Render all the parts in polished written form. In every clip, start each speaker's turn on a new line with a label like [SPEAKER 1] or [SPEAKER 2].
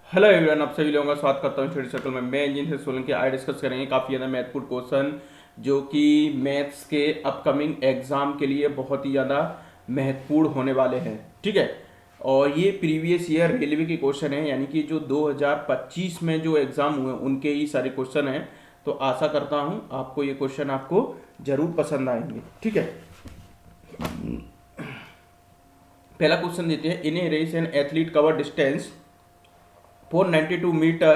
[SPEAKER 1] Hello everyone, आप सभी लोगों का स्वागत करता हूँ स्टडी सर्कल में। मैं इंजीनियर से सोलंकी आज डिस्कस करेंगे काफ़ी ज़्यादा महत्वपूर्ण क्वेश्चन जो कि मैथ्स के अपकमिंग एग्जाम के लिए बहुत ही ज़्यादा महत्वपूर्ण होने वाले हैं। ठीक है, और ये प्रीवियस ईयर रेलवे के क्वेश्चन हैं, यानी कि जो 2025 में जो एग्ज़ाम हुए उनके ही सारे क्वेश्चन हैं। तो आशा करता हूँ आपको ये क्वेश्चन आपको ज़रूर पसंद आएंगे। ठीक है, पहला क्वेश्चन देते हैं। In a race an athlete cover distance 492 meter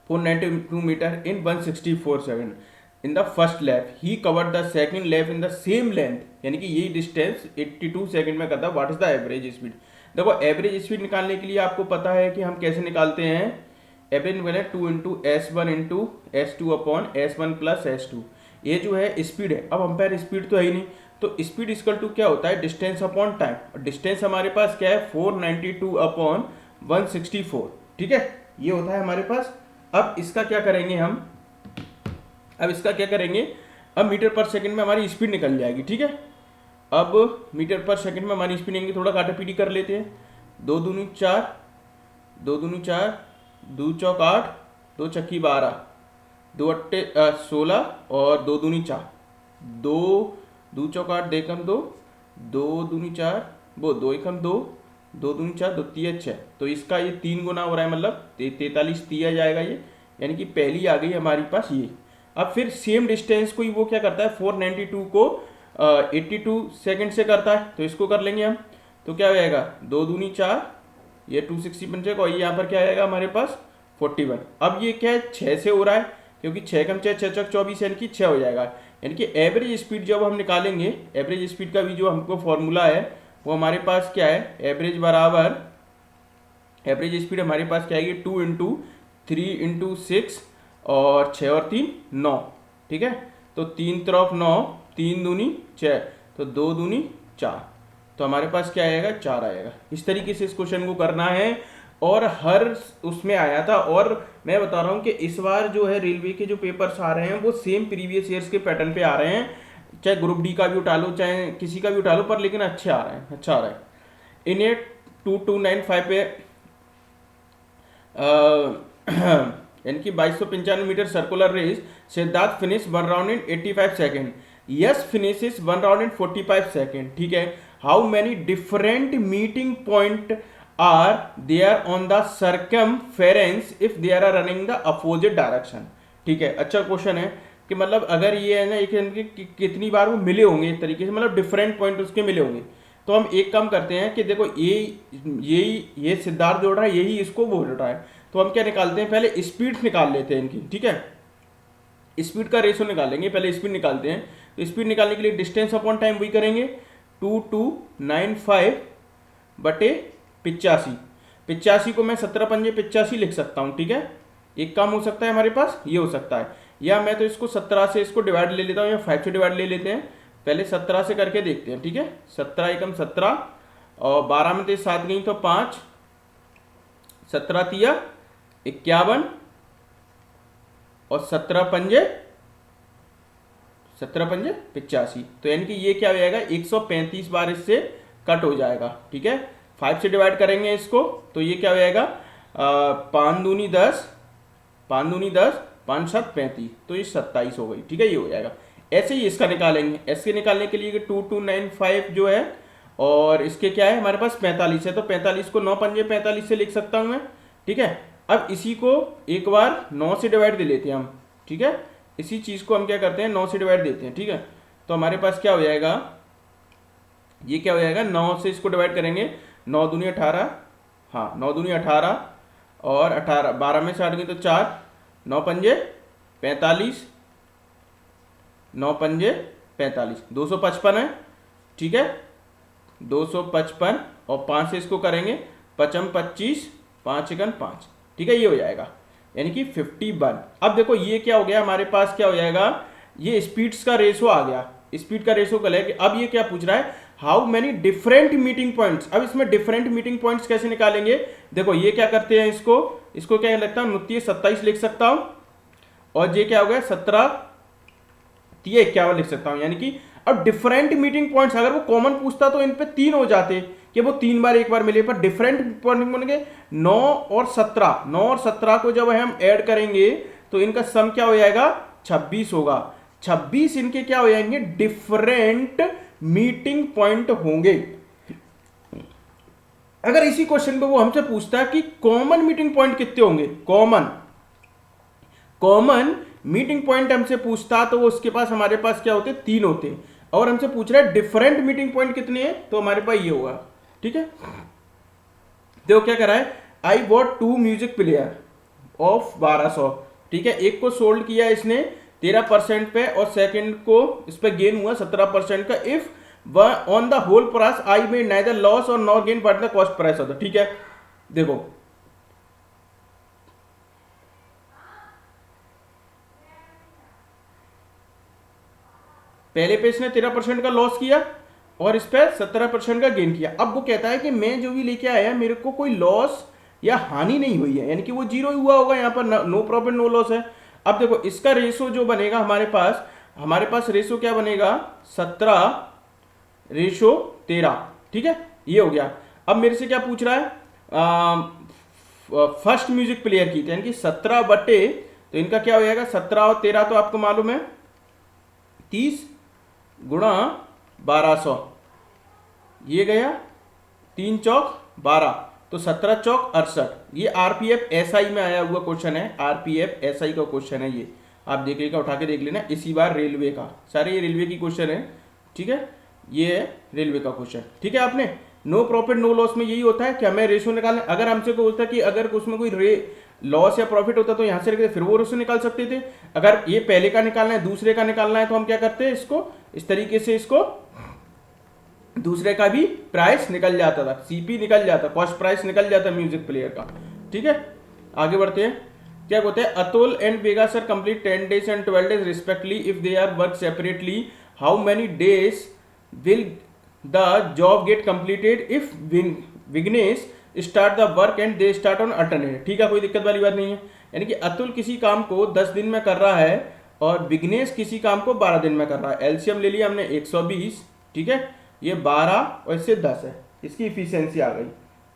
[SPEAKER 1] 492 meter in 164 second in the first lap. He covered the second lap in the same length, यानी कि यही डिस्टेंस 82 सेकंड में करता है। What is the average speed? देखो, average speed निकालने के लिए आपको पता है कि हम कैसे निकालते हैं। एवरेज निकाले 2 into S1 into S2 upon S1 plus S2। ये जो है स्पीड है। अब हम स्पीड तो है ही नहीं, तो स्पीड इक्वल टू क्या होता है? Distance upon time. और डिस्टेंस हमारे पास क्या है? 492 अपॉन 164। ठीक है, ये होता है हमारे पास। अब इसका क्या करेंगे हम? अब मीटर पर सेकंड में हमारी स्पीड निकल जाएगी। ठीक है, अब मीटर पर सेकंड में हमारी स्पीड निकलेगी। थोड़ा काटापीटी कर लेते हैं। 2 दूनी 4, 2 दूनी 4, 2 चौक 8, 2 छक्की 12, 2 अट्टे 16 और 2 दूनी 4, 2 चौक 8, 2 एकम 2, 2 दूनी 4, वो 2 एकम 2, 2 दूनी 4, 2 तिया 6। तो इसका ये 3 गुना हो रहा है, मतलब 43 तिया जाएगा ये, यानी कि पहली आ गई हमारे पास ये। अब फिर सेम डिस्टेंस को ही वो क्या करता है? 492 को 82 सेकंड से करता है, तो इसको कर लेंगे हम। तो क्या हो जाएगा? 2 दूनी 4, ये 260 बन जाएगा, और ये यहाँ पर क्या आएगा हमारे पास? 41। अब ये क्या है? 6 से हो रहा है, क्योंकि 6 कम 6, 6 चौक 24, यानी कि 6 हो जाएगा। यानी कि एवरेज स्पीड जब हम निकालेंगे, एवरेज स्पीड का भी जो हमको फॉर्मूला है वो हमारे पास क्या है? एवरेज बराबर, एवरेज स्पीड हमारे पास क्या आएगी? 2 इंटू 3 इंटू 6 और 6 और 3 9। ठीक है, तो 3 तरफ 9, 3 दूनी 6, तो 2 दूनी 4, तो हमारे पास क्या आएगा? 4 आएगा। इस तरीके से इस क्वेश्चन को करना है, और हर उसमें आया था। और मैं बता रहा हूँ कि इस बार जो है रेलवे के जो पेपर्स आ रहे हैं वो सेम प्रीवियस ईयर्स के पैटर्न पे आ रहे हैं। चाहे ग्रुप डी का भी उठा लो, चाहे किसी का भी उठा लो, पर लेकिन अच्छे आ रहे हैं, अच्छा आ रहा है। इन ए 2295 पे यानी कि 2295 metre circular race, Siddharth finish 1 round in 85 second. Yes finishes 1 round in 45 second. ठीक है, how many different meeting point are there on the circumference if they are running the opposite direction. ठीक है, अच्छा क्वेश्चन है कि मतलब अगर ये है ना, एक कितनी बार वो मिले होंगे इस तरीके से, मतलब डिफरेंट पॉइंट उसके मिले होंगे। तो हम एक काम करते हैं कि देखो, ये सिद्धार्थ जोड़ रहा है, यही इसको बोल रहा है, तो हम क्या निकालते हैं? पहले स्पीड निकाल लेते हैं इनकी। ठीक है, स्पीड का रेशो निकालेंगे, पहले स्पीड निकालते हैं। तो स्पीड निकालने के लिए डिस्टेंस अपॉन टाइम वही करेंगे, 2295 बटे 85। 85 को मैं 17 पंजे 85 लिख सकता हूँ। ठीक है, एक काम हो सकता है हमारे पास, ये हो सकता है, या मैं तो इसको 17 से इसको डिवाइड ले लेता हूँ, या 5 से डिवाइड ले लेते हैं। पहले 17 से करके देखते हैं। ठीक है, 17 एकम 17, और 12 में तो 7 गई तो 5, 17 तिया 51, और 17 पंजे 85। तो यानी कि ये क्या हो जाएगा? 135 बार इससे कट हो जाएगा। ठीक है, 5 से डिवाइड करेंगे इसको, तो ये क्या हो जाएगा? 5 दूनी 10, 5 दूनी 10, 5 7 35, तो ये 27 हो गई। ठीक है, ये हो जाएगा। ऐसे ही इसका निकालेंगे। ऐसे निकालने के लिए 2295 जो है, और इसके क्या है हमारे पास? 45 है, तो 45 को 9 पंजे 45 से लिख सकता हूँ मैं। ठीक है, अब इसी को एक बार 9 से डिवाइड दे लेते हैं हम। ठीक है, इसी चीज़ को हम क्या करते हैं? 9 से डिवाइड देते हैं। ठीक है, तो हमारे पास क्या हो जाएगा? ये क्या हो जाएगा? 9 से इसको डिवाइड करेंगे, 9 दूनी 18, हाँ 9 दूनी 18, और 18 12 में से 8 गई तो 4, 9 पंजे 45, 9 पंजे 45, 255 है। ठीक है, 255, और 5 से इसको करेंगे 5 25, 5 एकन 5। ठीक है, ये हो जाएगा, यानी कि 51। अब देखो ये क्या हो गया हमारे पास? क्या हो जाएगा? ये स्पीड्स का रेशो आ गया। स्पीड का रेशो कल है कि अब ये क्या पूछ रहा है? How many different meeting points. अब इसमें डिफरेंट मीटिंग पॉइंट्स कैसे निकालेंगे? देखो, ये क्या करते हैं, इसको क्या लगता है? 29 27 लिख सकता हूं, और ये क्या हो गया? 17 51 लिख सकता हूं। यानी कि अब डिफरेंट मीटिंग पॉइंट्स अगर वो कॉमन पूछता तो इन पे 3 हो जाते, कि वो 3 बार एक बार मिले, पर डिफरेंट पॉइंट बनेंगे 9 और 17। 9 और 17 को जब हम ऐड करेंगे तो इनका सम क्या हो जाएगा, 26 होगा। 26 इनके क्या हो जाएंगे, डिफरेंट मीटिंग पॉइंट होंगे। अगर इसी क्वेश्चन पे वो हमसे पूछता है कि कॉमन मीटिंग पॉइंट कितने होंगे, कॉमन मीटिंग पॉइंट हमसे पूछता तो उसके पास हमारे पास क्या होते, 3 होते। और हमसे पूछ रहा है डिफरेंट मीटिंग पॉइंट कितने हैं, तो हमारे पास ये होगा। ठीक है, देखो क्या करा है, I bought 2 music player of 1200। ठीक है, एक को सोल्ड किया इसने 13% पे और सेकंड को इस पे गेन हुआ 17% का। If on the whole price I में नाइदर लॉस और not gain but the cost price होता। ठीक है, देखो पहले पे इसने 13% का लॉस किया और इस पे 17% का गेन किया। अब वो कहता है कि मैं जो भी लेके आया मेरे को कोई लॉस या हानि नहीं हुई है, यानी कि वो जीरो ही हुआ होगा, यहाँ पर नो प्रॉफिट नो लॉस है। अब देखो इसका रेशो जो बनेगा हमारे पास रेशो क्या बनेगा, 17:13। ठीक है, ये हो गया। अब मेरे से क्या पूछ रहा है, फर्स्ट म्यूजिक प्लेयर की, यानी कि 17 बटे, तो इनका क्या हो जाएगा, 17 और 13 तो आपको मालूम है 30 गुणा 1200, ये गया 3 चौक 12, तो 17 चौक 68। ये आरपीएफ एसआई में आया हुआ क्वेश्चन है, आरपीएफ एसआई का क्वेश्चन है ये, आप देखिएगा उठा के देख लेना। इसी बार रेलवे का, सारे ये रेलवे की क्वेश्चन है। ठीक है, ये है रेलवे का क्वेश्चन। ठीक है, आपने नो प्रॉफिट नो लॉस में यही होता है कि हमें रेशो निकालना। अगर हमसे कोई बोलता है कि अगर उसमें कोई लॉस या प्रॉफिट होता तो यहां से रखते फिर वो रेशो निकाल सकते थे। अगर ये पहले का निकालना है दूसरे का निकालना है तो हम क्या करते हैं, इसको इस तरीके से, इसको दूसरे का भी प्राइस निकल जाता था, सीपी निकल जाता, कॉस्ट प्राइस निकल जाता म्यूजिक प्लेयर का। ठीक है, आगे बढ़ते हैं। क्या बोलते हैं, Atul and Vega sir complete 10 days and 12 days respectively. If they are work separately how many days will the job get completed. If Vignesh start the work and they start on alternate. ठीक है, कोई दिक्कत वाली बात नहीं है। यानी कि अतुल किसी काम को 10 दिन में कर रहा है और विग्नेश किसी काम को 12 दिन में कर रहा है। एलसीएम ले लिया हमने 120। ठीक है, ये 12 और इससे 10 है, इसकी इफिशियंसी आ गई।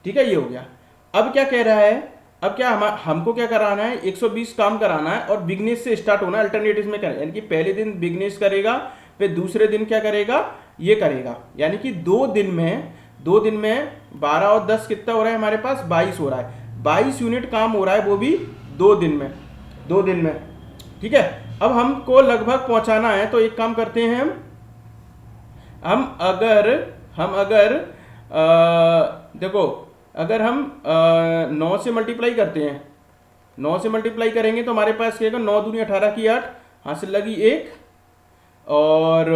[SPEAKER 1] ठीक है, ये हो गया। अब क्या कह रहा है, अब क्या हमको क्या कराना है, 120 काम कराना है और विग्नेश से स्टार्ट होना है, अल्टरनेटिव में करना है। यानी कि पहले दिन विग्नेश करेगा, फिर दूसरे दिन क्या करेगा, ये करेगा। यानी कि 2 दिन में 12 और 10 कितना हो रहा है हमारे पास, 22 हो रहा है। 22 यूनिट काम हो रहा है, वो भी 2 दिन में। ठीक है, अब हमको लगभग पहुंचाना है तो एक काम करते हैं, हम अगर देखो अगर हम 9 से मल्टीप्लाई करते हैं, 9 से मल्टीप्लाई करेंगे तो हमारे पास क्या 9 दूनी 18 की 8, हासिल लगी 1 और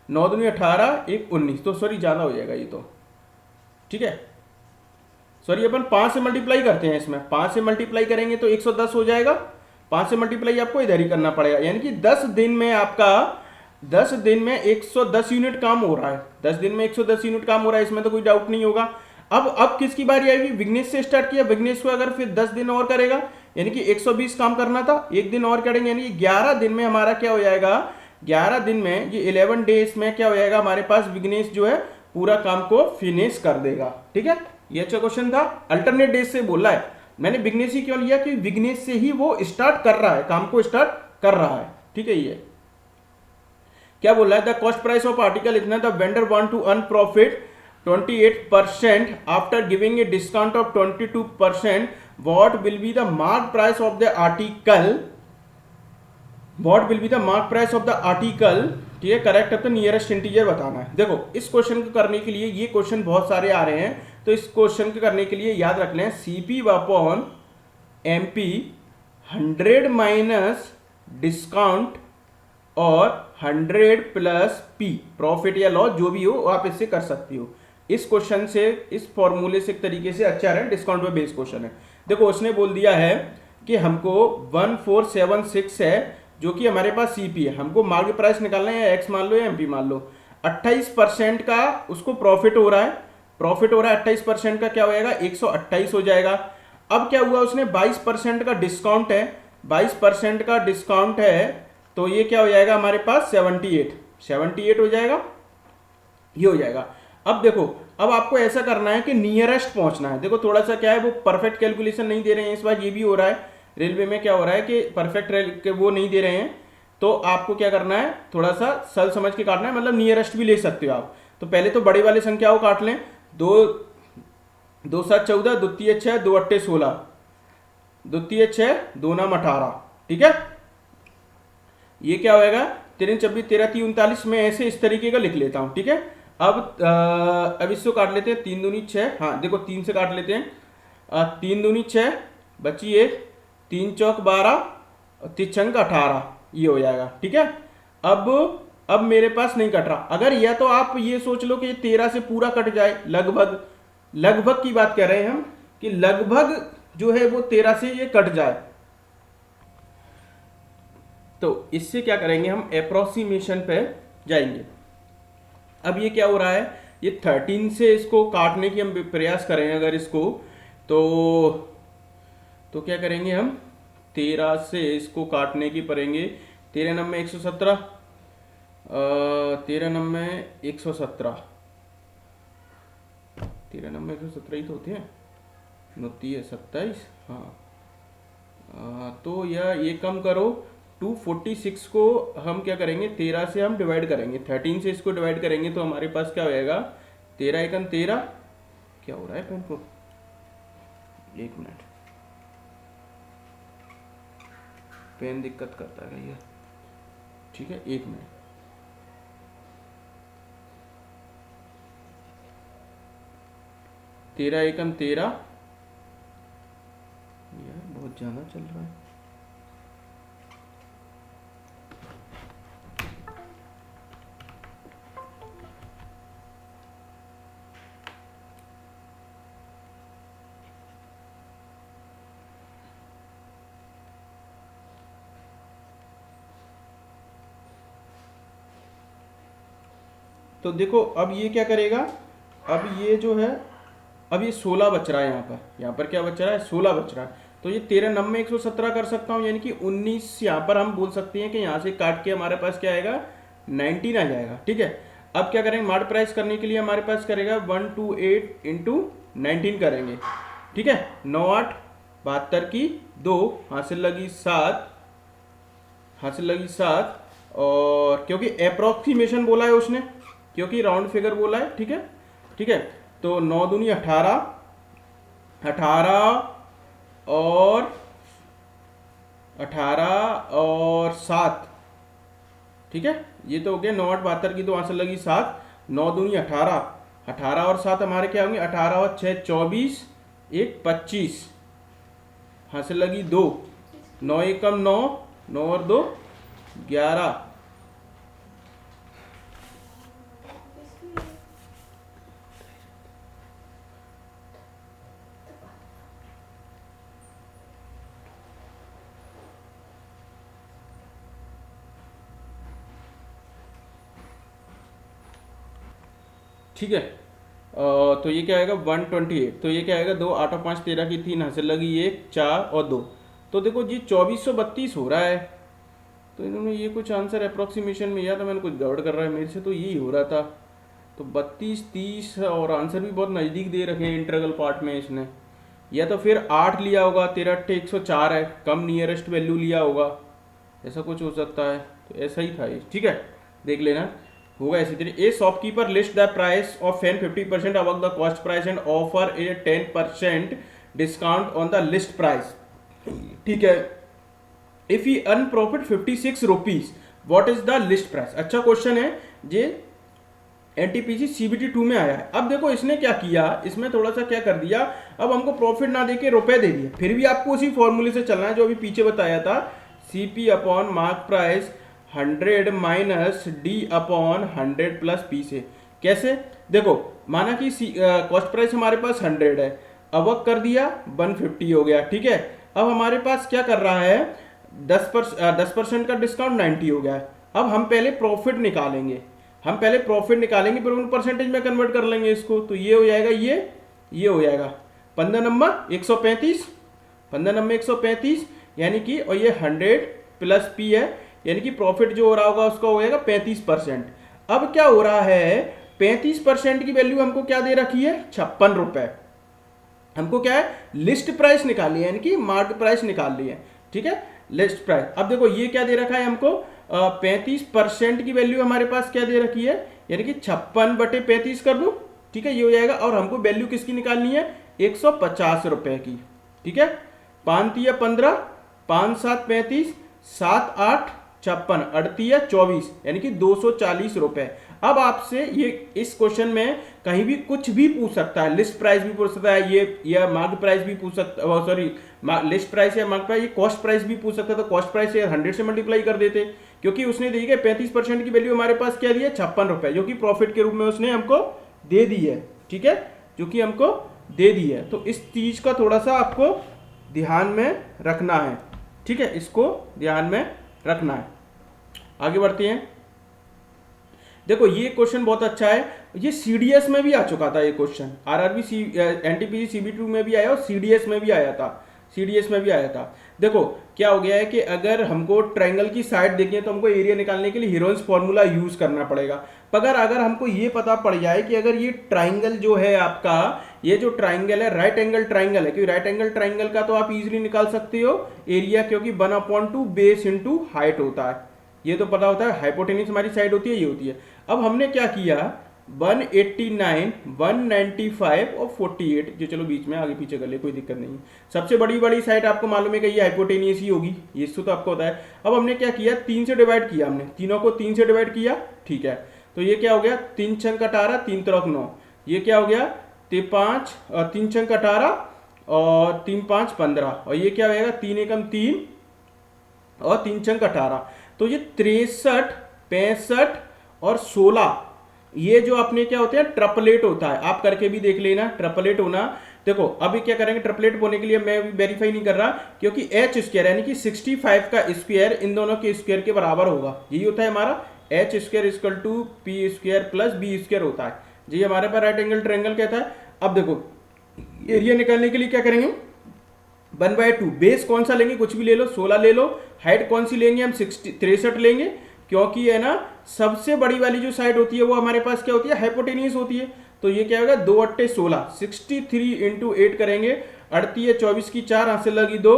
[SPEAKER 1] 9 दूनी 18 1 19, तो सॉरी ज़्यादा हो जाएगा ये तो। ठीक है, सॉरी अपन 5 से मल्टीप्लाई करते हैं, इसमें 5 से मल्टीप्लाई करेंगे तो 110 हो जाएगा। 5 से मल्टीप्लाई आपको इधर ही करना पड़ेगा, यानी कि 10 दिन में आपका 10 दिन में 110 यूनिट काम हो रहा है। 10 दिन में 110 यूनिट काम हो रहा है, इसमें तो कोई डाउट नहीं होगा। अब किसकी बारी आएगी, विग्नेश से स्टार्ट किया, विग्नेश को अगर फिर 10 दिन और करेगा, यानी कि 120 काम करना था, एक दिन और करेंगे, यानी कि 11 दिन में हमारा क्या हो जाएगा, 11 दिन में ये 11 डेज में क्या हो जाएगा हमारे पास, विग्नेश जो है पूरा काम को फिनिश कर देगा। ठीक है, ये अच्छा क्वेश्चन था। अल्टरनेट डेज से बोला है मैंने, विग्नेश ही क्यों लिया, कि विग्नेश से ही वो स्टार्ट कर रहा है, काम को स्टार्ट कर रहा है। ठीक है, ये क्या बोल रहा है, the cost price of article इतना, the vendor want to earn profit 28% after giving a discount of 22%, what will be the mark price of the article, what will be the mark price of the article. ठीक है, correct अब तो nearest integer बताना है। देखो इस question को करने के लिए, ये क्वेश्चन बहुत सारे आ रहे हैं, तो इस क्वेश्चन को करने के लिए याद रख लें, CP upon MP 100 minus discount और 100 प्लस पी, प्रॉफिट या लॉस जो भी हो आप इससे कर सकती हो। इस क्वेश्चन से, इस फॉर्मूले से एक तरीके से अच्छा है, डिस्काउंट पे बेस्ड क्वेश्चन है। देखो उसने बोल दिया है कि हमको 1476 है जो कि हमारे पास सीपी है, हमको मार्केट प्राइस निकालना है, या एक्स मान लो या एमपी मान लो। 28% का उसको प्रॉफिट हो रहा है, 28% का क्या हो जाएगा, 128 हो जाएगा। अब क्या हुआ, उसने 22% का डिस्काउंट है, 22% का डिस्काउंट है, तो ये क्या हो जाएगा हमारे पास 78 हो जाएगा, ये हो जाएगा। अब देखो, अब आपको ऐसा करना है कि नियरेस्ट पहुंचना है। देखो थोड़ा सा क्या है, वो परफेक्ट कैलकुलेशन नहीं दे रहे हैं इस बार, ये भी हो रहा है रेलवे में, क्या हो रहा है कि परफेक्ट वो नहीं दे रहे हैं, तो आपको क्या करना है, थोड़ा सा सल समझ के काटना है, मतलब नियरेस्ट भी ले सकते हो आप। तो पहले तो बड़े वाले संख्याओं को काट लें, दो 2 7 14, द्वितीय 6, 2 8 16, द्वितीय 6, 2 9 18, ठीक है। ये क्या होएगा, 3 26 13 30 39 में ऐसे इस तरीके का लिख लेता हूं, ठीक है। अब इसको काट लेते हैं, 3 दूनी 6, हाँ देखो 3 से काट लेते हैं, 3 दूनी 6, बची 1, 3 चौक 12, 3 छंग 18, ये हो जाएगा, ठीक है। अब मेरे पास नहीं कट रहा, अगर या तो आप ये सोच लो कि ये 13 से पूरा कट जाए, लगभग लगभग की बात कर रहे हैं हम, कि लगभग जो है वो 13 से ये कट जाए, तो इससे क्या करेंगे हम, अप्रोक्सीमेशन पे जाएंगे। अब ये क्या हो रहा है, ये 13 से इसको काटने की हम प्रयास करें अगर इसको, तो क्या करेंगे हम, 13 से इसको काटने की पड़ेंगे, 13 नंबर 117, 13 नंबर 117, 13 नंबर 117 ही तो होते हैं, 29 27, हाँ। तो ये कम करो, 246 को हम क्या करेंगे, 13 से हम डिवाइड करेंगे, 13 से इसको डिवाइड करेंगे तो हमारे पास क्या हो जाएगा, 13 एकम 13, क्या हो रहा है पेन को, 1 मिनट, पेन दिक्कत करता है ये, ठीक है 1 मिनट। तेरह एकम 13, यार बहुत ज्यादा चल रहा है, तो देखो अब ये क्या करेगा, अब ये जो है, अब ये 16 बच रहा है, यहाँ पर क्या बच रहा है, 16 बच रहा है, तो ये 13 नंबर 117 कर सकता हूँ, यानी कि 19, यहाँ पर हम बोल सकते हैं कि यहाँ से काट के हमारे पास क्या आएगा, 19 आ जाएगा, ठीक है। अब क्या करेंगे, मल्ट प्राइस करने के लिए हमारे पास करेगा 128 इंटू 19 करेंगे, ठीक है। 9 8 72 की 2, हासिल लगी 7, हासिल लगी 7, और क्योंकि अप्रोक्सीमेशन बोला है उसने, क्योंकि राउंड फिगर बोला है, ठीक है, ठीक है। तो 9 दूनी 18, 18 और 18 और 7, ठीक है। ये तो हो गया 9 8 72 की, तो आंसर लगी 7, 9 दूनी 18, 18 और 7 हमारे क्या होंगे, 18 और 6 24, 1 25, हासिल लगी 2, 9 एकम 9, 9 और 2 11, ठीक है। तो ये क्या आएगा 128, तो ये क्या आएगा 2 8 और 5 13 की 3, हासिल लगी 1 4 और 2, तो देखो जी 2432 हो रहा है। तो इन्होंने ये कुछ आंसर अप्रोक्सीमेशन में, या तो मैंने कुछ गड़बड़ कर रहा है, मेरे से तो यही हो रहा था। तो 32 30 और आंसर भी बहुत नज़दीक दे रखे हैं इंटरवल पार्ट में इसने, या तो फिर 8 लिया होगा, 13 8 104 है, कम नियरेस्ट वैल्यू लिया होगा, ऐसा कुछ हो सकता है। तो ऐसा ही था ये, ठीक है, देख लेना होगा ऐसी तरीके। ए shopkeeper list the price of fan 50% above the cost price and offer A 10% discount on the list price, ठीक है। If he earn profit 56 rupees, what is the list price. अच्छा क्वेश्चन है जे, एनटीपीसी सीबीटी 2 में आया है। अब देखो इसने क्या किया, इसमें थोड़ा सा क्या कर दिया, अब हमको प्रॉफिट ना देके रुपए दे दिए, फिर भी आपको उसी फॉर्मूले से चलना है जो अभी पीछे बताया था, CP upon mark price 100 minus D upon 100 plus P से। कैसे, देखो माना कि कॉस्ट प्राइस हमारे पास 100 है, अब कर दिया 150 हो गया, ठीक है। अब हमारे पास क्या कर रहा है, 10% का डिस्काउंट 90 हो गया है। अब हम पहले प्रॉफिट निकालेंगे, फिर उन परसेंटेज में कन्वर्ट कर लेंगे इसको, तो ये हो जाएगा, ये हो जाएगा 15 नंबर 135, 15 नंबर 135, यानी कि, और ये 100 प्लस पी है, यानी कि प्रॉफिट जो हो रहा होगा उसका हो जाएगा 35%। अब क्या हो रहा है 35% की वैल्यू हमको क्या दे रखी है, 56 रुपए। हमको क्या है, लिस्ट प्राइस निकाली है, यानी कि मार्केट प्राइस निकाल ली है, ठीक है, लिस्ट प्राइस। अब देखो ये क्या दे रखा है हमको, 35% की वैल्यू हमारे पास क्या दे रखी है, यानी कि 56/35 कर दूं, ठीक है, ये हो जाएगा। और हमको वैल्यू किसकी निकालनी है, 150 रुपए की, ठीक है। 5 तिया 15, 5 7 35, 7 8 56, 38 24, यानी कि 240 रुपए। अब आपसे ये इस क्वेश्चन में कहीं भी कुछ भी पूछ सकता है, लिस्ट प्राइस भी पूछ सकता है, ये या मार्केट प्राइस भी पूछ सकता है, सॉरी लिस्ट प्राइस या मार्केट प्राइस, ये कॉस्ट प्राइस भी पूछ सकता है। तो कॉस्ट प्राइस से 100 से मल्टीप्लाई कर देते, क्योंकि उसने दी है 35% की वैल्यू हमारे पास क्या दी है, 56 रुपए, जो कि प्रॉफिट के रूप में उसने हमको दे दी है, ठीक है, जो कि हमको दे दी है। तो इस चीज का थोड़ा सा आपको ध्यान में रखना है, ठीक है, इसको ध्यान में रखना है। आगे बढ़ते हैं। देखो ये क्वेश्चन बहुत अच्छा है, ये सीडीएस में भी आ चुका था, ये क्वेश्चन आरआरबी एनटीपीसी सीबी2 में भी आया और सीडीएस में भी आया था, सीडीएस में भी आया था। देखो क्या हो गया है कि अगर हमको ट्रायंगल की साइड देखनी तो हमको एरिया निकालने के लिए हीरोइंस फॉर्मूला यूज करना पड़ेगा। मगर अगर हमको ये पता पड़ जाए कि अगर ये ट्रायंगल जो है आपका, ये जो ट्रायंगल है राइट एंगल ट्रायंगल है, क्योंकि राइट एंगल ट्रायंगल का तो आप इजीली निकाल सकते हो एरिया, क्योंकि 1/2 बेस इंटू हाइट होता है, ये तो पता होता है। हाइपोटेन्यूज हमारी साइड होती है, ये होती है। अब हमने क्या किया, 189, 195 और 48, जो चलो बीच में आगे पीछे कर ले, कोई दिक्कत नहीं है। सबसे बड़ी साइड आपको मालूम है कि ये हाइपोटेन्यूज ही होगी, ये तो आपको होता है। अब हमने क्या किया, 3 से डिवाइड किया, हमने तीनों को 3 से डिवाइड किया, ठीक है। तो ये क्या हो गया, 3 छंक 18, 3 3 9, ये क्या हो गया, 3 छंक 18 और 3 5 15, और ये क्या होगा, 3 एकम 3 और 3 छंक 18। तो ये 63, 65 और 16, ये जो अपने क्या होते हैं, ट्रिपलेट होता है। आप करके भी देख लेना, ट्रिपलेट होना। देखो अभी क्या करेंगे, ट्रिपलेट होने के लिए मैं वेरीफाई नहीं कर रहा, क्योंकि एच स्क्वायर यानी कि 65 का स्क्वायर इन दोनों के स्क्वायर के बराबर होगा, यही होता है हमारा H square equal to P square plus B square होता है जी, हमारे पास राइट एंगल ट्रायंगल कहता है। अब देखो एरिया निकालने के लिए क्या करेंगे, 1/2 बेस कौन सा लेंगे, कुछ भी ले लो, 16 ले लो। हाइट कौन सी लेंगे हम, 63 लेंगे, क्योंकि है ना सबसे बड़ी वाली जो साइड होती है वो हमारे पास क्या होती है, हाइपोटेन्यूज होती है। तो ये क्या होगा, 2 8 16, 63 इंटू 8 करेंगे, 38 24 की 4 हाथ से लगी 2,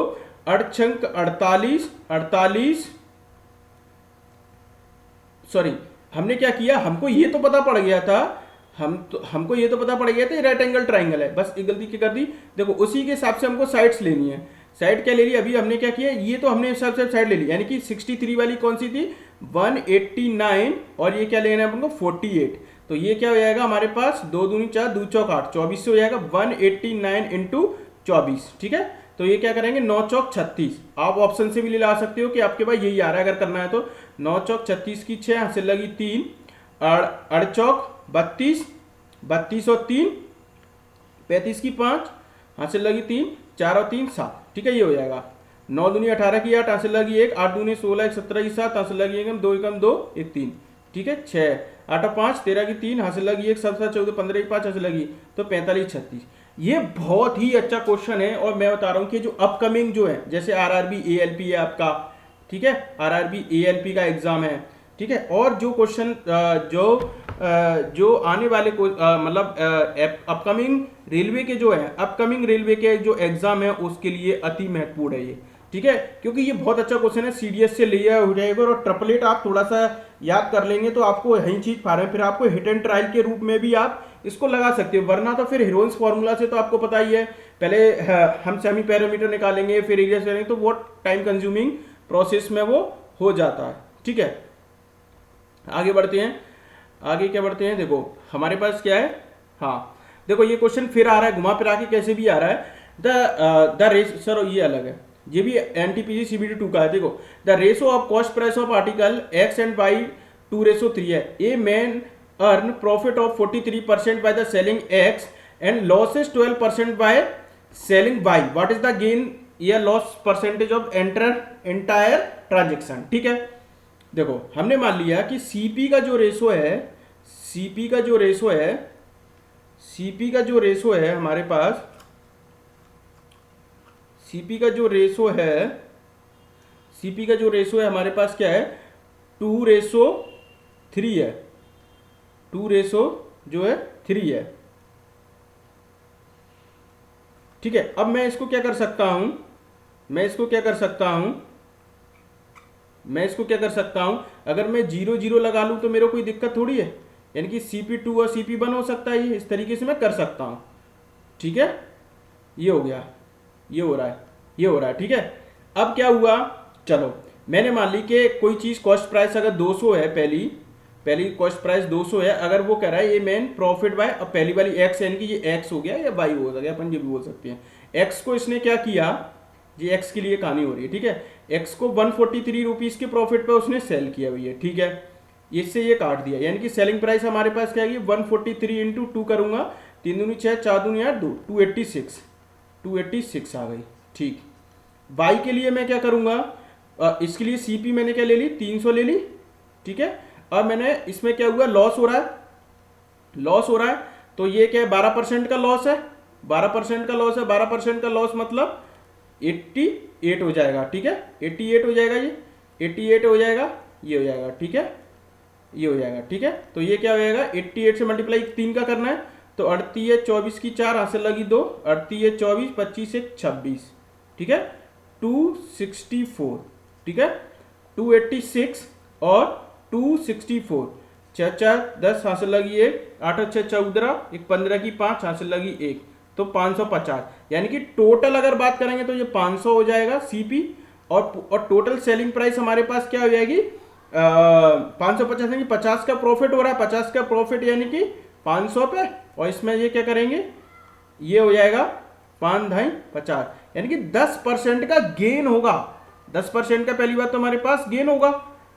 [SPEAKER 1] 8 छंक 48, 48, सॉरी हमने क्या किया, हमको ये तो पता पड़ गया था, हमको ये तो पता पड़ गया था राइट एंगल ट्रायंगल है, बस एक गलती क्या कर दी। देखो उसी के हिसाब से हमको साइड्स लेनी है। साइड क्या ले ली, अभी हमने क्या किया, ये तो हमने हिसाब से साइड ले ली, यानी कि 63 वाली कौन सी थी, 189, और ये क्या लेना है हमको, 48। तो ये क्या हो जाएगा हमारे पास, 2 दूनी 4, 2 चौक 8, 24 से हो जाएगा 189 इंटू 24, ठीक है। तो ये क्या करेंगे, 9 चौक 36। आप ऑप्शन से भी ले ला सकते हो कि आपके पास यही आ रहा है, अगर करना है तो 9 चौक 36 की 6 हाथ से लगी 3, 8 चौक 32, 32 और 3 35 की 5 हाथ से लगी 3, 4 और 3 7, ठीक है, ये हो जाएगा। 9 दूनी 18 की 8 हाथ से लगी 1, 8 दूनी 16, 1 17 की 7 हाथ से लगी 1, 2 एकम 2, 1 3, ठीक है, 6, 8 और 5 13 की 3 हाथ से लगी 1, 7 7 14 15 की 5 हाथ से लगी, तो 45 36। ये बहुत ही अच्छा क्वेश्चन है, और मैं बता रहा हूँ कि जो अपकमिंग जो है, जैसे आरआरबी एएलपी है आपका, ठीक है, आरआरबी एएलपी का एग्जाम है, ठीक है, और जो क्वेश्चन जो आने वाले मतलब अपकमिंग रेलवे के जो है, अपकमिंग रेलवे के जो एग्जाम है उसके लिए अति महत्वपूर्ण है ये, ठीक है, क्योंकि ये बहुत अच्छा क्वेश्चन है, सीडीएस से लिया हो जाएगा। और ट्रिपलेट आप थोड़ा सा याद कर लेंगे तो आपको यही चीज पा रहे हैं, फिर आपको हिट एंड ट्रायल के रूप में भी आप इसको लगा सकते हो, वरना तो फिर हीरोइंस फॉर्मूला से तो आपको पता ही है, पहले हम सेमी पैरामीटर निकालेंगे, फिर एरिया करेंगे, तो वो टाइम कंज्यूमिंग प्रोसेस में वो हो जाता है, ठीक है। आगे बढ़ते हैं, आगे क्या बढ़ते हैं, देखो हमारे पास क्या है, हाँ देखो ये क्वेश्चन फिर आ रहा है, घुमा फिरा के कैसे भी आ रहा है, द रेस, सर ये अलग है, ये भी एनटीपीसी सीबीडी 2 का है। देखो the ratio of cost price of article x and y 2:3 है। A man earn profit of 43% by the selling x and losses 12% by selling y, what is the gain या loss percentage of entire transaction, ठीक है। देखो हमने मान लिया कि CP का जो रेशो है, सीपी का जो रेशो है, सीपी का जो रेशो है हमारे पास, सीपी का जो रेशो है, सीपी का जो रेशो है हमारे पास क्या है, 2:3 है, 2:3 जो है 3 है। ठीक है, अब मैं इसको क्या कर सकता हूं, मैं इसको क्या कर सकता हूं, मैं इसको क्या कर सकता हूं, अगर मैं 0 0 लगा लूं तो मेरे कोई दिक्कत थोड़ी है, यानी कि CP2 और CP1 हो सकता है, ये इस तरीके से मैं कर सकता हूं। ठीक है, ये हो गया, ये हो रहा है, ये हो रहा है। ठीक है, अब क्या हुआ, चलो मैंने मान ली कि कोई चीज कॉस्ट प्राइस अगर 200 है, पहली पहली कॉस्ट प्राइस 200 है, अगर वो कह रहा है ये मेन प्रॉफिट बाय, अब पहली वाली एक्स यानी कि ये एक्स हो गया या वाई हो गया, अपन ये भी बोल सकते हैं। एक्स को इसने क्या किया, ये एक्स के लिए कहानी हो रही है। ठीक है, एक्स को 143 रुपीज के प्रॉफिट पे उसने सेल किया भैया। ठीक है, इससे ये काट दिया, यानी कि सेलिंग प्राइस हमारे पास क्या है, 143 इंटू 2 करूंगा, 3 दूनी 6, 4 दूनी 8, 2 286 आ गई। ठीक, वाई के लिए मैं क्या करूंगा, इसके लिए सीपी मैंने क्या ले ली, 300 ले ली। ठीक है, अब मैंने इसमें क्या हुआ, लॉस हो रहा है, लॉस हो रहा है, तो ये क्या है, 12% का लॉस है, 12% का लॉस है, 12% का लॉस मतलब 88 हो जाएगा। ठीक है, 88 हो जाएगा, ये 88 हो जाएगा, ये हो जाएगा। ठीक है, ये हो जाएगा। ठीक है, तो ये क्या हो जाएगा, 88 से मल्टीप्लाई 3 का करना है, तो 38 है 24 की 4 हासिल लगी 2, 38 है 24, 25 1 26। ठीक है, 264। ठीक है, 286 और 264, 6 4 10 हासिल लगी 1, 8 6 14, 1 15 की 5 हासिल लगी 1, तो 550। यानी कि टोटल अगर बात करेंगे तो ये 500 हो जाएगा सीपी, और टोटल सेलिंग प्राइस हमारे पास क्या हो जाएगी, 550, यानी 50 का प्रॉफिट हो रहा है, 50 का प्रॉफिट यानी कि 500 पे, और इसमें ये क्या करेंगे, ये हो जाएगा 5 ढाई 50, यानी कि 10% का गेन होगा। 10% का पहली बात तो हमारे पास गेन होगा,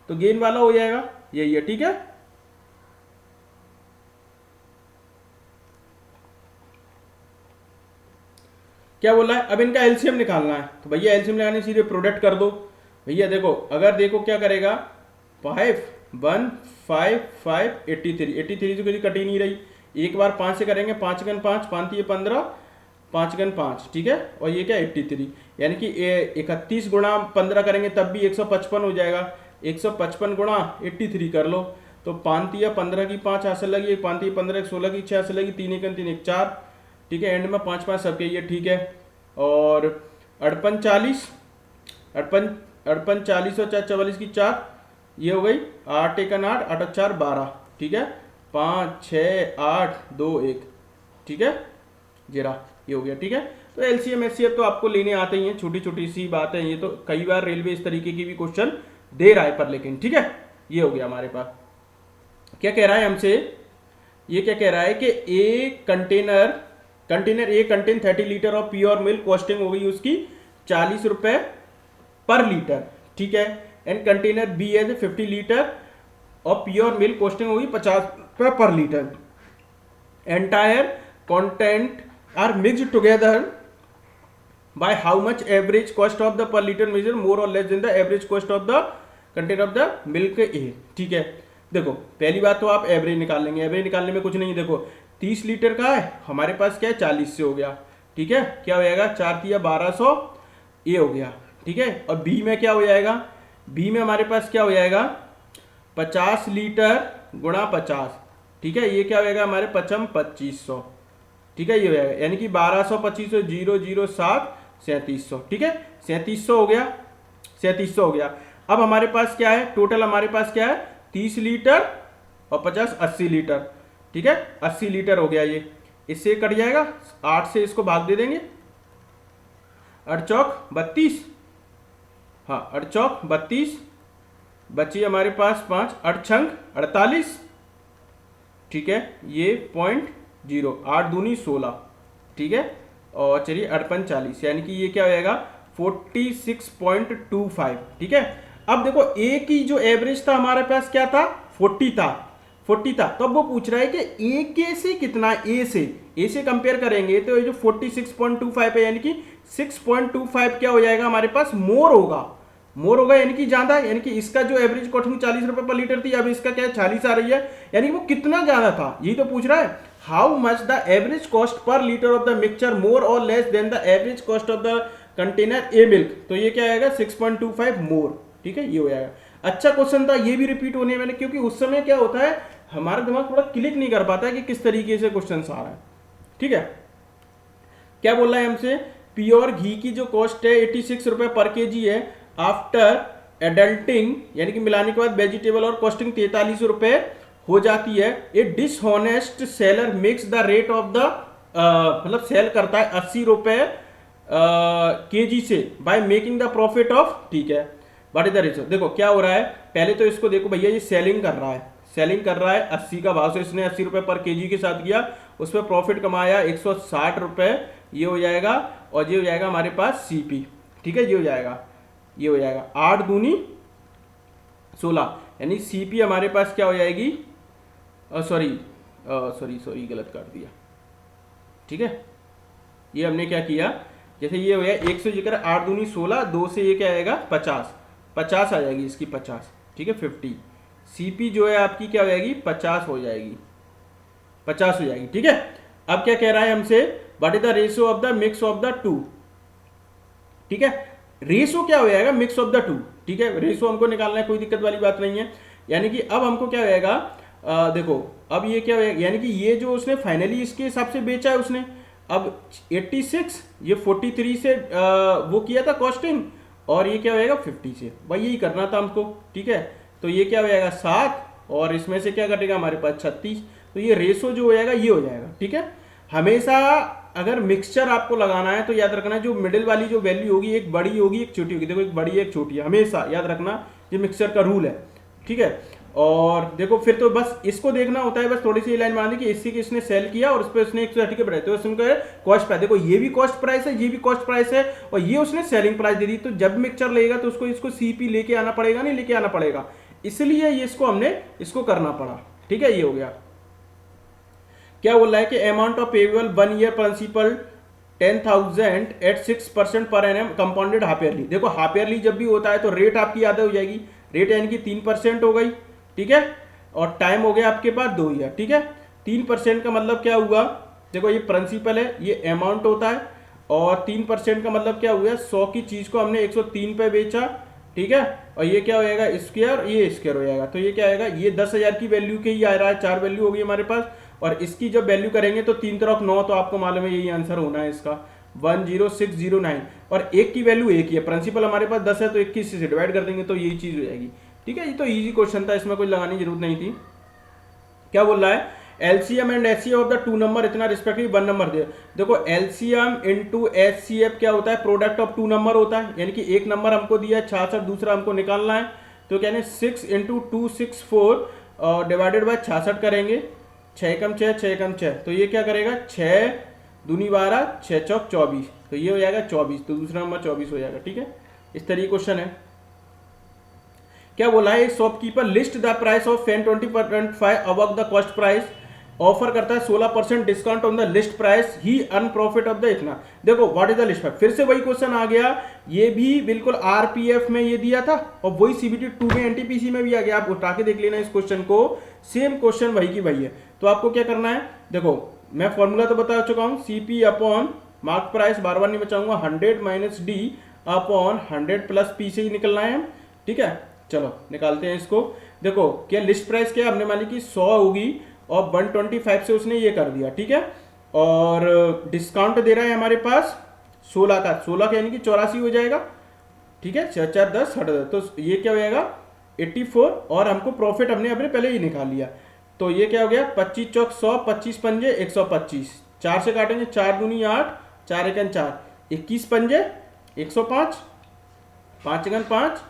[SPEAKER 1] तो गेन वाला हो जाएगा यही है। ठीक है, क्या बोला है, अब इनका एलसीएम निकालना है, तो भैया एलसीएम लगाने सीधे प्रोडक्ट कर दो। भैया देखो, अगर देखो क्या करेगा, 5 1 5 5 83 से कभी कट ही नहीं रही, एक बार 5 से करेंगे, 5 गन 5 5 15, 5 गन 5। ठीक है, और ये क्या 83, यानी कि 31 गुणा 15 करेंगे तब भी 155 हो जाएगा, 155 गुणा 83 कर लो, तो 5 या 15 की 5 हासिल लगी, 5 15 16 की 6 हासिल लगी, 3 1 3 1 4। ठीक है, एंड में 5 5 सबके ये। ठीक है, और 58 40, 58 40 और 4 44 की 4, ये हो गई 8 1 8, 8 और 4 12। ठीक है, 5 6 8 2 1। ठीक है, जीरा, ये हो गया। ठीक है, तो एलसीएम एचसीएफ तो आपको लेने आते ही हैं, छोटी छोटी सी बात है, ये तो कई बार रेलवे इस तरीके की भी क्वेश्चन दे रहा है पर लेकिन। ठीक है, ये हो गया हमारे पास। क्या कह रहा है हमसे, ये क्या कह रहा है कि container A contain 30 litre of pure milk, costing हो गई उसकी 40 रुपए पर लीटर। ठीक है, एंड कंटेनर बी है 50 litre of pure milk, costing होगी 50 रुपए per litre. Entire content are mixed together by how much average cost of the per liter measure more or less than the average cost of the content of the milk A। ठीक है, देखो पहली बात तो आप average निकाल लेंगे, average निकालने में कुछ नहीं है, देखो 30 लीटर का है, हमारे पास क्या है 40 से हो गया। ठीक है, क्या हो जाएगा 4 तिया 1200, ये हो गया। ठीक है, और बी में क्या हो जाएगा, बी में हमारे पास क्या हो जाएगा 50 लीटर गुणा 50। ठीक है, ये क्या हो जाएगा हमारे 2500। ठीक है, ये हो जाएगा, यानी कि 1200 2500 0 0 7 3700। ठीक है, 3700 हो गया, 3700 हो गया। अब हमारे पास क्या है, टोटल हमारे पास क्या है 30 लीटर और 50 80 लीटर। ठीक है, 80 लीटर हो गया, ये इससे कट जाएगा, 8 से इसको भाग दे देंगे, 8 चौक 32, हाँ 8 चौक 32, बची हमारे पास 5, 8 छंग 48। ठीक है, ये 0.0, 8 दूनी 16। ठीक है, और चलिए 58 40, यानी कि ये क्या हो जाएगा 46.25। ठीक है, अब देखो ए की जो एवरेज था हमारे पास क्या था 40 था, 40 था, तो अब वो पूछ रहा है कि ए के से कितना, ए से कंपेयर करेंगे तो ये जो 46.25 है, यानी कि 6.25 क्या हो जाएगा हमारे पास मोर होगा, मोर होगा यानी कि ज्यादा, यानी कि इसका जो एवरेज कॉस्टिंग 40 रुपए पर लीटर थी, अब इसका क्या 40 आ रही है, यानी कि वो कितना ज्यादा था, यही तो पूछ रहा है। How much the average cost per litre of the mixture more और less than the average cost of the container a milk, तो ये क्या आएगा 6.25 मोर। ठीक है, ये हो जाएगा। अच्छा क्वेश्चन था, ये भी रिपीट होने वाले, क्योंकि उस समय क्या होता है हमारा दिमाग थोड़ा क्लिक नहीं कर पाता है कि किस तरीके से क्वेश्चन आ रहा है। ठीक है, क्या बोल रहा है हमसे, प्योर घी की जो कॉस्ट है 86 रुपए पर केजी है, आफ्टर एडल्टिंग यानी कि मिलाने के बाद वेजिटेबल और कॉस्टिंग 43 रुपए हो जाती है। ए dishonest seller makes the rate of the मतलब सेल करता है 80 रुपए केजी से by making the profit of, ठीक है, व्हाट इज द रेशियो। देखो क्या हो रहा है, पहले तो इसको देखो भैया, ये सेलिंग कर रहा है, सेलिंग कर रहा है 80 का भाव से, इसने 80 रुपए पर केजी के साथ किया, उस पर प्रॉफिट कमाया 160 रुपए, ये हो जाएगा, और ये हो जाएगा हमारे पास सीपी। ठीक है, ये हो जाएगा, ये हो जाएगा 8 दूनी 16, यानी सीपी हमारे पास क्या हो जाएगी, सॉरी गलत कर दिया। ठीक है, ये हमने क्या किया, जैसे ये हो गया 100 जिक्र 8 दूनी 16, 2 से ये क्या आएगा 50 आ जाएगी इसकी 50। ठीक है, 50 सीपी जो है आपकी क्या हो जाएगी 50 हो जाएगी, 50 हो जाएगी। ठीक है, अब क्या कह रहा है हमसे, what is the ratio of the mix of the two. ठीक है, रेशियो क्या हो जाएगा मिक्स ऑफ द टू। ठीक है, रेशियो हमको निकालना है, कोई दिक्कत वाली बात नहीं है। यानी कि अब हमको क्या होएगा, देखो अब ये क्या होएगा, यानी कि ये जो उसने फाइनली इसके हिसाब से बेचा है उसने, अब 86 ये 43 से वो किया था कॉस्टिंग, और ये क्या होएगा 50 से, भाई यही करना था हमको। ठीक है, तो ये क्या हो जाएगा 7, और इसमें से क्या कटेगा हमारे पास 36, तो ये रेशो जो हो जाएगा ये हो जाएगा। ठीक है, हमेशा अगर मिक्सचर आपको लगाना है तो याद रखना जो मिडिल वाली जो वैल्यू होगी एक बड़ी होगी एक छोटी होगी। देखो एक बड़ी है एक छोटी है, हमेशा याद रखना, ये मिक्सचर का रूल है। ठीक है, और देखो फिर तो बस इसको देखना होता है, बस थोड़ी सी लाइन मान ली कि इसी की इसने सेल किया और उस पर उसने 130 के बढ़ाए, तो उसने कॉस्ट प्राइस, देखो ये भी कॉस्ट प्राइस है, ये भी कॉस्ट प्राइस है, और ये उसने सेलिंग प्राइस दे दी। तो जब मिक्सचर लेगा तो उसको इसको सीपी लेके आना पड़ेगा, नहीं लेके आना पड़ेगा, इसलिए ये इसको हमने इसको करना पड़ा। ठीक है, ये हो गया। क्या बोल रहा है कि amount of payable 1 year principal 10,000 at 6% per annum compounded half yearly. देखो हाफ ईयरली जब भी होता है तो रेट आपकी याद हो जाएगी, रेट यानी कि 3% हो गई। ठीक है, और टाइम हो गया आपके पास 2 ईयर। ठीक है, 3% का मतलब क्या हुआ, देखो ये प्रिंसिपल है, ये अमाउंट होता है, और 3% का मतलब क्या हुआ, 100 की चीज को हमने 103 पे बेचा। ठीक है, और ये क्या हो जाएगा स्क्वायर, ये स्क्वायर हो जाएगा, तो ये क्या आएगा, ये 10,000 की वैल्यू के ही आ रहा है, 4 वैल्यू होगी हमारे पास, और इसकी जब वैल्यू करेंगे तो 3 तरफ 9, तो आपको मालूम है यही आंसर होना है इसका 10609, और एक की वैल्यू एक ही है, प्रिंसिपल हमारे पास 10 है तो 21 से डिवाइड कर देंगे तो यही चीज हो जाएगी। ठीक है, ये तो इजी क्वेश्चन था, इसमें कोई लगाने की जरूरत नहीं थी। क्या बोल रहा है, LCM and HCF of the 2 number इतना रिस्पेक्टिव 1 नंबर दे। देखो एलसीएम इनटू एचसीएफ क्या होता है, प्रोडक्ट ऑफ 2 नंबर होता है, यानी कि एक नंबर हमको दिया है 66, दूसरा हमको निकालना है, तो कहने 6 इंटू 264 और डिवाइडेड बाय 66 करेंगे, 6 कम 6 6 कम 6, तो ये क्या करेगा 6 दूनी 12 6 चौक 24, तो ये हो जाएगा 24, तो दूसरा नंबर 24 हो जाएगा। ठीक है, इस तरीके क्वेश्चन है। क्या बोला है, shopkeeper list the price of pen 20.5 above the cost price, offer करता है 16% discount on the list price, he earn profit of the इतना। देखो what is the list price, फिर से वही क्वेश्चन आ गया, ये भी बिल्कुल आरपीएफ में ये दिया था और वही सीबीटी 2 में एनटीपीसी में भी आ गया, आप उठा के देख लेना इस क्वेश्चन को, सेम क्वेश्चन वही की वही है। तो आपको क्या करना है, देखो मैं फॉर्मूला तो बता चुका हूं, सीपी अपॉन मार्क प्राइस, बार बार नहीं बचाऊंगा, 100 minus D upon 100 plus P से ही निकलना है। ठीक है, चलो निकालते हैं इसको। देखो क्या लिस्ट प्राइस क्या हमने मान ली कि 100 होगी और 125 से उसने ये कर दिया। ठीक है, और डिस्काउंट दे रहा है हमारे पास 16 का, 16 का यानी कि 84 हो जाएगा। ठीक है, 4 4 10 हट, तो ये क्या हो जाएगा 84, और हमको प्रॉफिट हमने अपने पहले ही निकाल लिया, तो ये क्या हो गया 25 चौक 100, 25 पंजे 125, 4 से काटेंगे 4 दूनी 8, 4 एकन 4, 21 पंजे 105, 5 एकन 5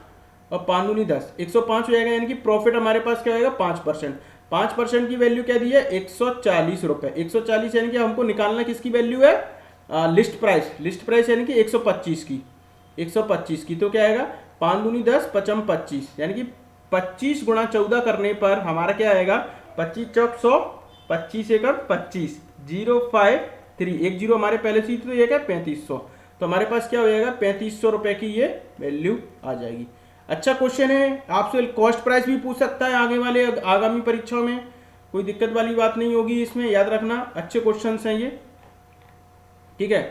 [SPEAKER 1] और 5 दूनी 10, 105 हो जाएगा, यानी कि प्रॉफिट हमारे पास क्या होगा 5%। 5% की वैल्यू क्या दी है 140 रुपए, 140 यानी कि हमको निकालना किसकी वैल्यू है, लिस्ट प्राइस, लिस्ट प्राइस यानी कि 125 की, 125 की, तो क्या आएगा 5 दूनी 10 5 25, यानी कि 25 गुणा 14 करने पर हमारा क्या आएगा 25 चौक 100, 25 एकम 25, 053, एक जीरो हमारे पहले से ही, तो ये क्या 3500, तो हमारे पास क्या हो जाएगा 3500 रुपए की ये वैल्यू आ जाएगी। अच्छा क्वेश्चन है, आपसे कॉस्ट प्राइस भी पूछ सकता है आगे वाले आगामी परीक्षाओं में, कोई दिक्कत वाली बात नहीं होगी इसमें, याद रखना अच्छे क्वेश्चंस हैं ये। ठीक है,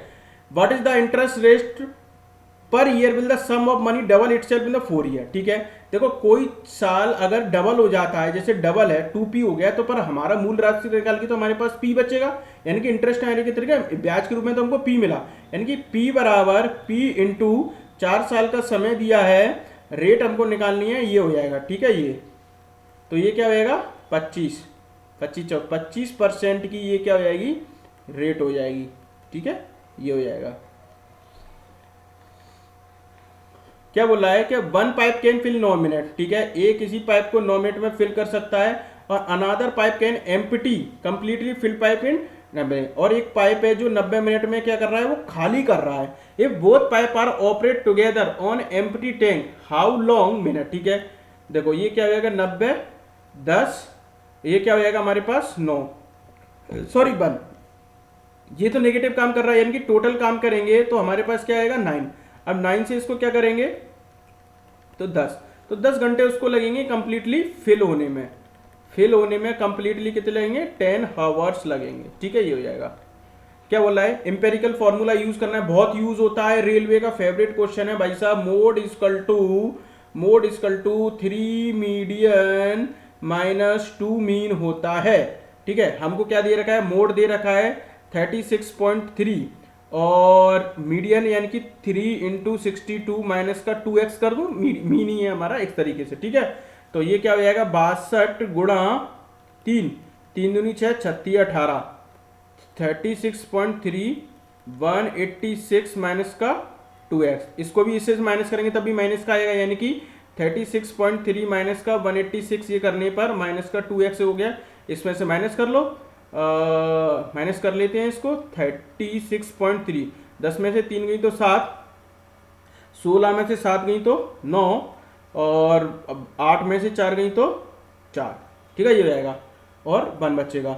[SPEAKER 1] what is the interest rate per year will the sum of money double itself in the 4 year. ठीक है, देखो कोई साल अगर डबल हो जाता है, जैसे डबल है 2p हो गया, तो पर हमारा मूल राशि निकाल के तो हमारे पास p बचेगा, यानी कि इंटरेस्ट आने के तरीके ब्याज के रूप में तो हमको p मिला, यानी कि p बराबर p इंटू 4 साल का समय दिया है, रेट हमको निकालनी है, ये हो जाएगा। ठीक है, ये तो ये क्या हो जाएगा 25% की ये क्या हो जाएगी रेट हो जाएगी। ठीक है, ये हो जाएगा। क्या बोल रहा है कि 1 पाइप कैन फिल 9 मिनट। ठीक है, एक इसी पाइप को 9 मिनट में फिल कर सकता है, और another pipe can empty completely fill pipe in 90, और एक पाइप है जो 90 मिनट में क्या कर रहा है, वो खाली कर रहा है। If both pipe are operate together on empty tank how long minute. ठीक है, देखो ये क्या हो जाएगा 90 10, ये क्या हो जाएगा हमारे पास 9 सॉरी 1, ये तो नेगेटिव काम कर रहा है, यानी कि टोटल काम करेंगे तो हमारे पास क्या आएगा 9। अब 9 से इसको क्या करेंगे तो 10, तो 10 घंटे उसको लगेंगे कंप्लीटली फिल होने में। फिल होने में कंप्लीटली कितने लगेंगे 10 हावर्स लगेंगे। ठीक है, ये हो जाएगा। क्या बोल रहा है इंपेरिकल फॉर्मूला यूज करना है, बहुत यूज होता है, रेलवे का फेवरेट क्वेश्चन है भाई साहब। Mode is equal to 3 median minus 2 mean होता है। ठीक है, हमको क्या दे रखा है, मोड दे रखा है 36.3 और मीडियन यानी कि 3 इंटू 62 माइनस का 2x कर दूं, मीन ही है हमारा एक तरीके से। ठीक है, तो ये क्या हो जाएगा 62 गुणा 3, 3 दूनी 6 36 18, 36.3 186 माइनस का 2x, इसको भी इससे माइनस करेंगे तब भी माइनस का आएगा, यानी कि 36.3 माइनस का 186, ये करने पर माइनस का 2x हो गया, इसमें से माइनस कर लो, माइनस कर लेते हैं इसको 36.3, 10 में से 3 गई तो 7, 16 में से 7 गई तो 9, और 8 में से 4 गई तो 4। ठीक है, ये हो जाएगा, और 1 बचेगा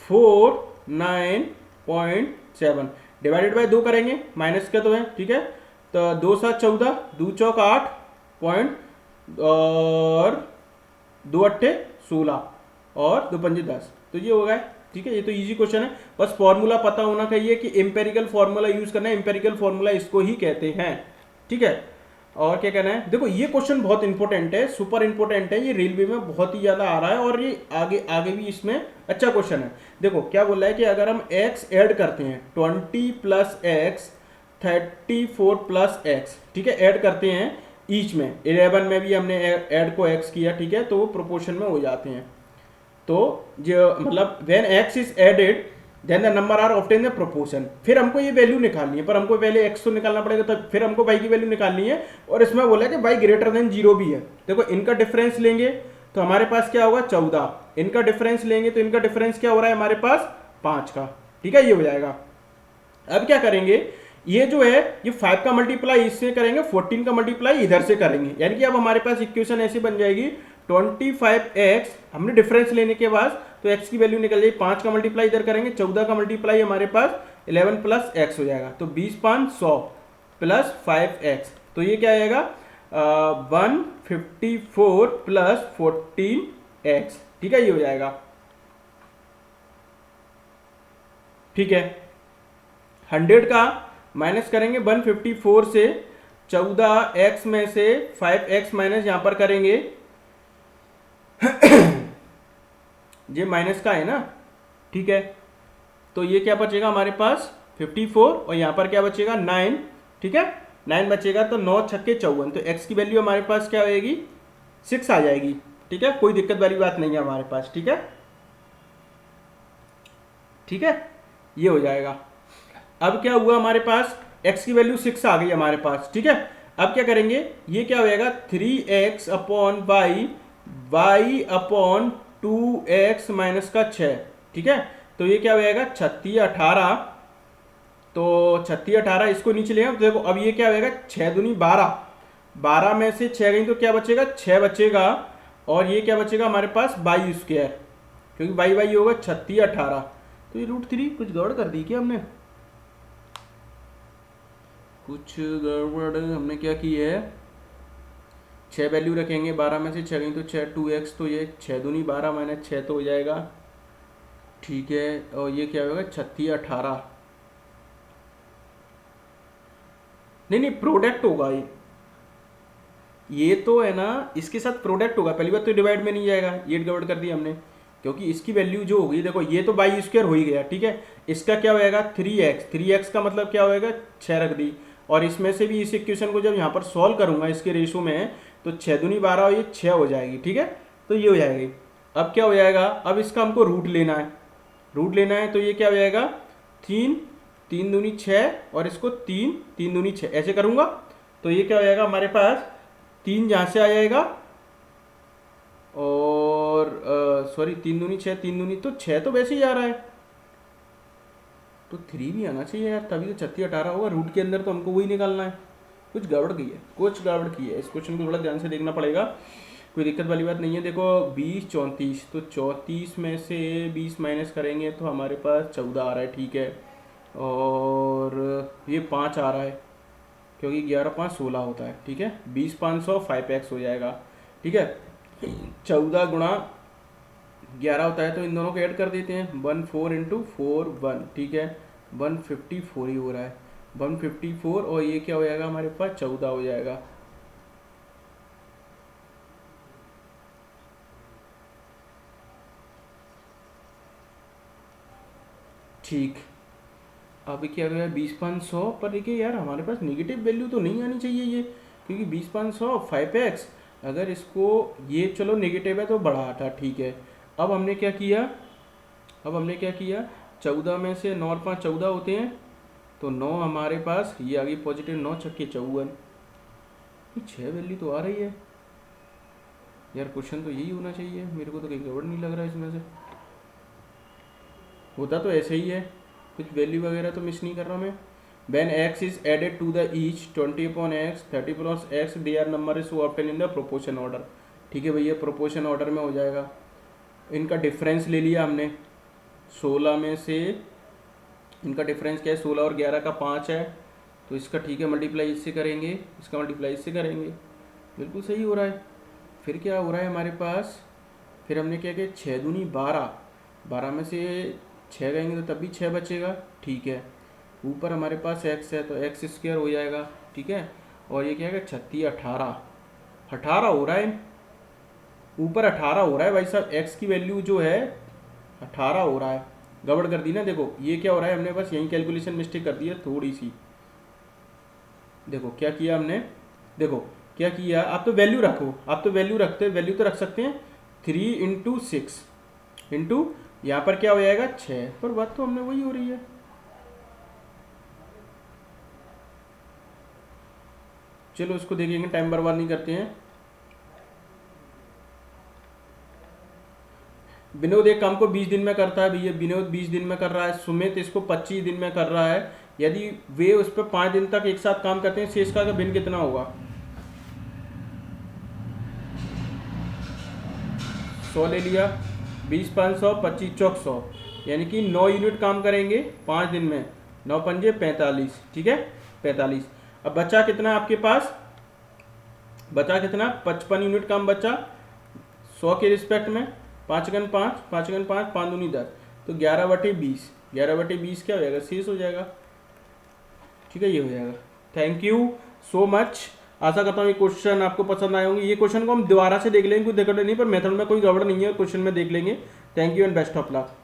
[SPEAKER 1] 49.7 डिवाइडेड बाय 2 करेंगे, माइनस का तो है। ठीक है, तो 2 7 14, 2 चौक 8 पॉइंट, और 2 अट्ठे 16, और 2 पंजे 10, तो ये हो गया। ठीक है, ये तो इजी क्वेश्चन है, बस फॉर्मूला पता होना चाहिए कि एम्पेरिकल फॉर्मूला यूज करना है, एम्पेरिकल फॉर्मूला इसको ही कहते हैं। ठीक है, और क्या कहना है, देखो ये क्वेश्चन बहुत इंपॉर्टेंट है, सुपर इंपॉर्टेंट है, ये रेलवे में बहुत ही ज्यादा आ रहा है, और ये आगे भी इसमें अच्छा क्वेश्चन है। देखो क्या बोल रहा है कि अगर हम x ऐड करते हैं 20 प्लस एक्स 34 प्लस एक्स, ठीक है, ऐड करते हैं ईच में, 11 में भी हमने ऐड को x किया। ठीक है, तो वो प्रोपोर्शन में हो जाते हैं, तो जो मतलब when x is added then the number are obtain the proportion. फिर हमको ये वैल्यू निकालनी है, पर हमको पहले x तो निकालना पड़ेगा, तब फिर हमको y की वैल्यू निकालनी है, और इसमें बोला कि y ग्रेटर देन 0 भी है। देखो इनका डिफरेंस लेंगे तो हमारे पास क्या होगा 14, इनका डिफरेंस लेंगे तो इनका डिफरेंस क्या हो रहा है हमारे पास 5 का। ठीक है, ये हो जाएगा। अब क्या करेंगे, ये जो है ये 5 का मल्टीप्लाई इससे करेंगे, 14 का मल्टीप्लाई इधर से करेंगे, यानी कि अब हमारे पास इक्वेशन ऐसी बन जाएगी 25x, हमने डिफरेंस लेने के बाद तो x की वैल्यू निकल जाएगी, 5 का मल्टीप्लाई इधर करेंगे, 14 का मल्टीप्लाई हमारे पास 11 प्लस x हो जाएगा, तो 20 5 100 प्लस 5x, तो ये क्या आएगा 154 प्लस 14x। ठीक है, ये हो जाएगा। ठीक है, 100 का माइनस करेंगे 154 से, 14x में से 5x माइनस यहां पर करेंगे, ये माइनस का है ना। ठीक है, तो ये क्या बचेगा हमारे पास 54, और यहां पर क्या बचेगा 9। ठीक है, 9 बचेगा, तो 9 छक्के 54, तो x की वैल्यू हमारे पास क्या होगी 6 आ जाएगी। ठीक है, कोई दिक्कत वाली बात नहीं है हमारे पास। ठीक है, ठीक है, ये हो जाएगा। अब क्या हुआ हमारे पास x की वैल्यू 6 आ गई हमारे पास। ठीक है, अब क्या करेंगे, ये क्या हो जाएगा 3x upon y upon 2x minus का 6। ठीक है, तो ये क्या हो जाएगा 36 18, तो 36 18 इसको नीचे ले, देखो अब ये क्या हो जाएगा 6 दूनी 12, 12 में से 6 गई तो क्या बचेगा 6 बचेगा, और ये क्या बचेगा हमारे पास बाई स्क्वायर, क्योंकि बाई होगा 36 18, तो ये √3 कुछ गड़बड़ कर दी क्या हमने, कुछ गड़बड़ हमने क्या की है, 6 वैल्यू रखेंगे, 12 में से 6 गई तो 6 2x, तो ये 6 दूनी 12 माइनस 6 तो हो जाएगा। ठीक है, और ये क्या होगा 36 18, नहीं नहीं, प्रोडक्ट होगा ये तो है ना, इसके साथ प्रोडक्ट होगा। पहली बात तो डिवाइड में नहीं जाएगा, ये डिवाइड कर दिया हमने, क्योंकि इसकी वैल्यू जो होगी, देखो ये तो बाई स्क्वायर हो ही गया, ठीक है। इसका क्या होएगा 3x, 3x का मतलब क्या होएगा 6 रख दी, और इसमें से भी इस इक्वेशन को जब यहाँ पर सॉल्व करूंगा इसके रेशो में, तो 6 दूनी 12 और ये 6 हो जाएगी, ठीक है। तो ये हो जाएगी। अब क्या हो जाएगा, अब इसका हमको रूट लेना है, रूट लेना है, तो ये क्या हो जाएगा 3, 3 दूनी 6, और इसको 3, 3 दूनी 6 ऐसे करूंगा, तो ये क्या हो जाएगा हमारे पास 3 जहाँ से आ जाएगा, और सॉरी 3 दूनी 6, 3 दूनी तो 6 तो वैसे ही आ रहा है, तो 3 भी आना चाहिए यार, तभी तो 36 18 होगा। रूट के अंदर तो हमको वही निकालना है। कुछ गड़बड़ की है, कुछ गड़बड़ की है, इस क्वेश्चन को थोड़ा ध्यान से देखना पड़ेगा। कोई दिक्कत वाली बात नहीं है। देखो 20 34, तो 34 में से 20 माइनस करेंगे तो हमारे पास 14 आ रहा है, ठीक है। और ये 5 आ रहा है, क्योंकि 11 5 16 होता है, ठीक है। 20 500 5x हो जाएगा, ठीक है। 14 गुणा 11 होता है, तो इन दोनों को ऐड कर देते हैं, 14 इंटू 4 1, ठीक है। 154 ही हो रहा है, 154, और ये क्या हो जाएगा हमारे पास 14 हो जाएगा। ठीक, अब क्या हो गया 20 500, पर देखिए यार हमारे पास नेगेटिव वैल्यू तो नहीं आनी चाहिए ये, क्योंकि 20 500 5x, अगर इसको ये चलो नेगेटिव है तो बढ़ा था, ठीक है। अब हमने क्या किया, अब हमने क्या किया, 14 में से 9 और 5 14 होते हैं, तो 9 हमारे पास, ये आ गई पॉजिटिव 9 छक्के 54, 6 वैल्यू तो आ रही है यार। क्वेश्चन तो यही होना चाहिए, मेरे को तो कहीं गड़बड़ नहीं लग रहा है इसमें से, होता तो ऐसे ही है, कुछ वैल्यू वगैरह तो मिस नहीं कर रहा मैं। When x is added to the each 20 upon x 30 plus x, their number is so obtained in the proportion order, ठीक है भैया, प्रोपोर्शन ऑर्डर में हो जाएगा। इनका डिफरेंस ले लिया हमने, 16 में से इनका डिफरेंस क्या है, 16 और 11 का 5 है, तो इसका ठीक है मल्टीप्लाई इससे करेंगे, इसका मल्टीप्लाई इससे करेंगे, बिल्कुल सही हो रहा है। फिर क्या हो रहा है हमारे पास, फिर हमने क्या किया 6 दूनी 12, 12 में से 6 गएंगे तो तब भी 6 बचेगा, ठीक है। ऊपर हमारे पास x है, तो x स्क्वायर हो जाएगा, ठीक है। और ये क्या है 36 18, 18 हो रहा है, ऊपर 18 हो रहा है भाई साहब, x की वैल्यू जो है 18 हो रहा है। गड़बड़ कर दी ना, देखो ये क्या हो रहा है, हमने बस यही कैलकुलेशन मिस्टेक कर दी है थोड़ी सी। देखो क्या किया हमने, देखो क्या किया, आप तो वैल्यू रखो, आप तो वैल्यू रखते, वैल्यू तो रख सकते हैं, 3 इंटू 6 इंटू यहाँ पर क्या हो जाएगा 6, पर बात तो हमने वही हो रही है। चलो इसको देखेंगे, टाइम बर्बाद नहीं करते हैं। विनोद एक काम को 20 दिन में करता है भैया, विनोद 20 दिन में कर रहा है, सुमित इसको 25 दिन में कर रहा है। यदि वे उस पर 5 दिन तक एक साथ काम करते हैं, शेष का भिन्न कितना होगा, 100 ले लिया, 20 500 25 चौक 100, यानी कि 9 यूनिट काम करेंगे 5 दिन में, 9 पंजे 45, ठीक है 45। अब बचा कितना आपके पास, बचा कितना 55 यूनिट काम बचा 100 के रिस्पेक्ट में, 5 गन 5 5 गन 5 5 दूनी 10, तो 11/20, 11/20 क्या हो जाएगा शेष हो जाएगा, ठीक है, ये हो जाएगा। थैंक यू सो मच, आशा करता हूँ ये क्वेश्चन आपको पसंद आए होंगे। ये क्वेश्चन को हम दोबारा से देख लेंगे, कोई दिक्कत नहीं, पर मेथड में कोई गड़बड़ नहीं है, क्वेश्चन में देख लेंगे। Thank you and best of luck.